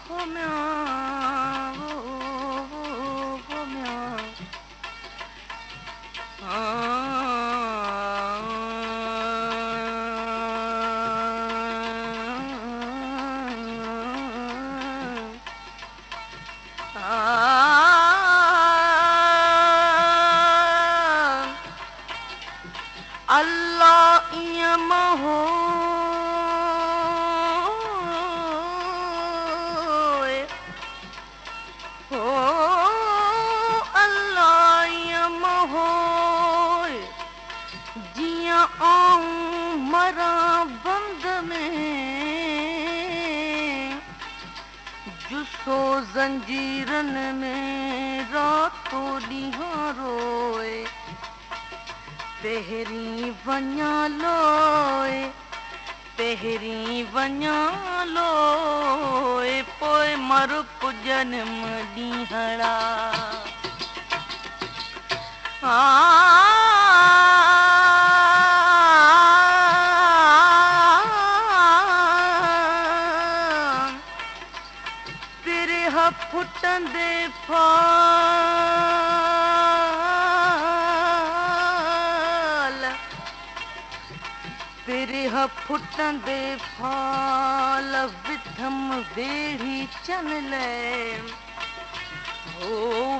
हो म्या वो म्या अल्लाह इयम हो अल्लाह इयम हो जिया आऊं मरा बंद में जुसो जंजीरन में रातों ॾींहं रोए पहिरीं वञा लोए पहिरीं वञा लोए पोइ मर पुॼन ॾींहड़ा पिरह फुटंदे पिरह फुटंदे फाल विथम बेड़ी चन ले हो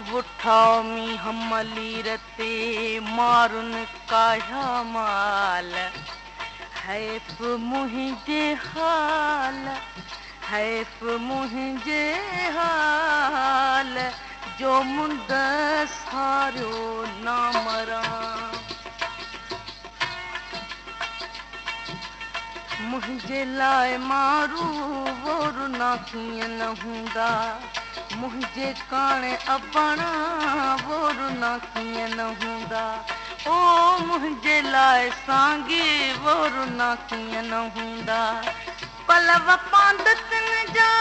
बुठा मी हमली रते मारुन काया माल हैफ मुझे हाल हैफ मुझे हाल जो मुंद सारो ना मरा मुझे लाए मारू वोरु ना कीअं न हूंदा मुझे काणे अपना वोरु ना कीअं न हूंदा ओ मुझे लाए सांगी वोरु ना कीअं न हूंदा पलव पांदतन जा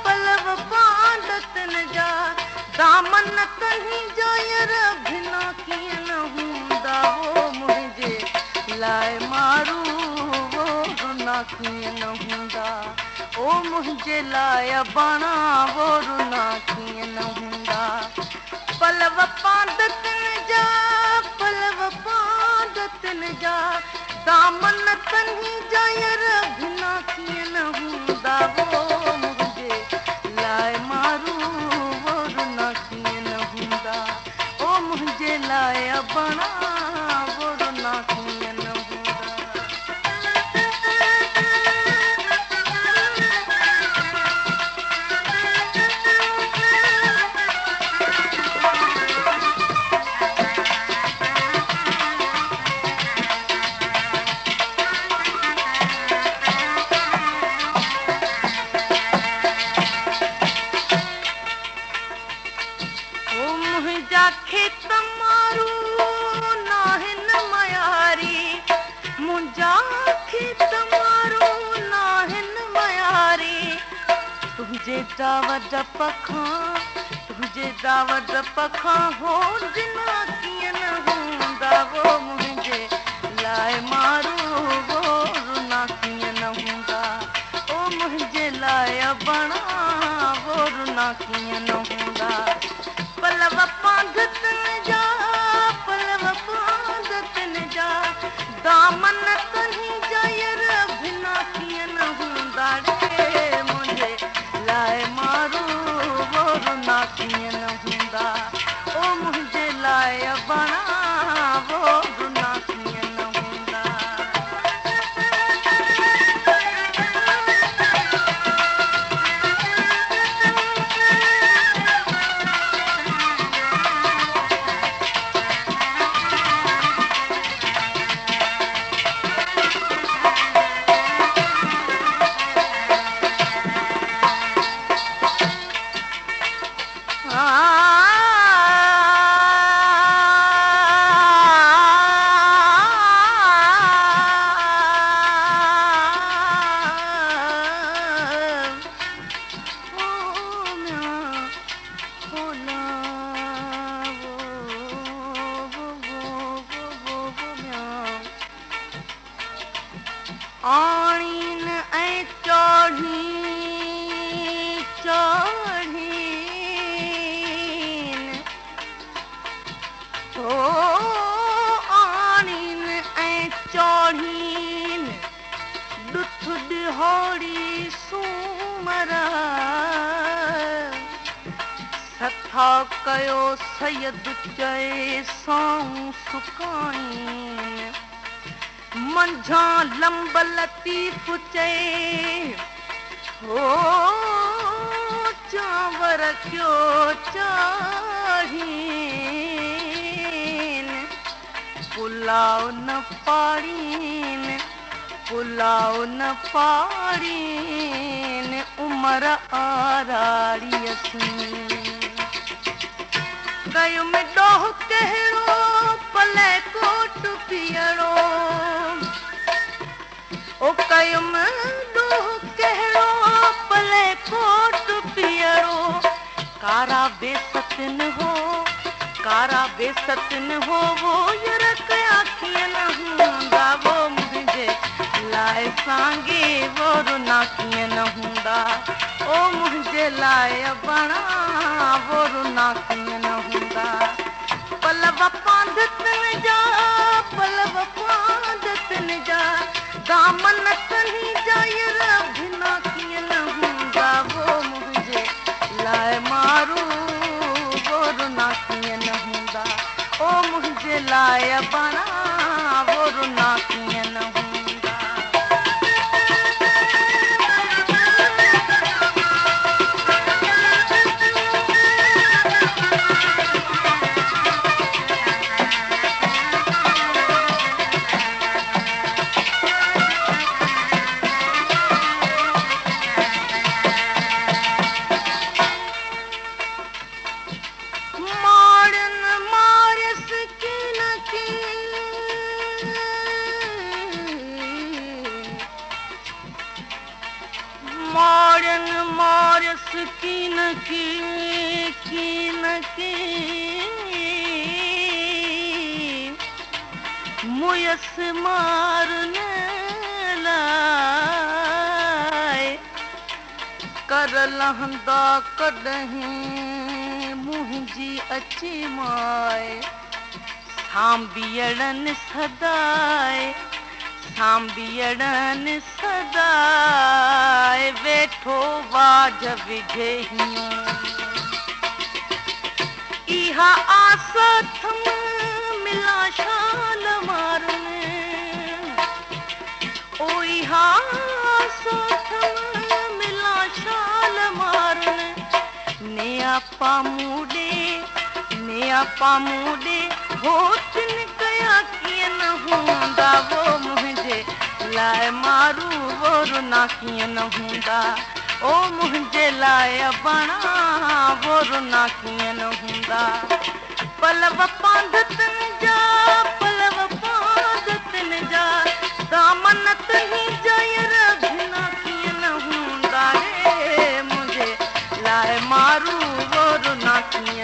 पलव पांदतन जा दामन कहीं जायर भिना कीअं न हूंदा वो मुझे लाए मारू ना कीअं न हूंदा ओ मुझे लाए बणा वोरु ना कीअं न हूंदा पलव पांदतन जा दामन कहीं जायर भिना कीअं न हूंदा वो मुझे लाए मारू वोरु ना कीअं न हूंदा ओ मुझे लाए बणा वोरु ना कीअं न खेत मारू नाहिन मयारी मुंहिंजा खेत मारू नाहिन मयारी तुंहिंजे दाव डप खां हो जिना कीअं न हूंदा वो मुंहिंजे लाए मारू वोरु ना कीअं न हूंदा ओ मुंहिंजे लाए बणा वोरु ना कीअं न हूंदा पलव पांदतन जा दामन कहीं जायर भिना कीअं न हूंदा रे मुझे लाए मारू वोरु ना कीअं न हूंदा ओ मुझे लाए बणा वोरु ना कीअं न हूंदा छा कयो सैयद चए साऊं सुकाइन मंझा लंब लतीफ़ चए हो चांवर क्यों चाढ़ीन पुलाव न पाड़ीन पुलाव न पाड़ीन उमर आराड़ीअस कयो में डोह कहिड़ो पले कोट पीअड़ो ओ कयो में डोह कहिड़ो पले कोट पीअड़ो कारा बेसतिन हो वो यरक आखियन हूंदा वो मुंहिंजे लाइ सांगे वो रुना कीअं हूंदा ओ मुंहिंजे लाइ बणा वो रुना कीअं हूंदा पलव पांधतन जा दामन तनी जा यर भिना कीअं हूंदा वो मुंहिंजे लाइ मारू वो रुना कीअं हूंदा ओ मुंहिंजे लाइ बणा वो रुना कीअं हूंदा मारस कीन की मुयस मारने लाए कर लहंदा कॾहिं मुंहिंजी अची माए सांबियड़न सदाए वेठो वाज विझे हियूं इहा आस थम मिला शाल मारने ओ इहा आस थम मिला शाल मारने नेया पामूडे होतिन कया कीअं न हूंदा वो मुंहिंजे लाइ मारू वो रुना कीअं न हूंदा ओ मुंहिंजे लाइ बणा वो रुना कीअं न हूंदा पलव पांधतन जा दामन तनी जा यर भिना कीअं न हूंदा रे मुंहिंजे लाइ मारू वो रुना कीअं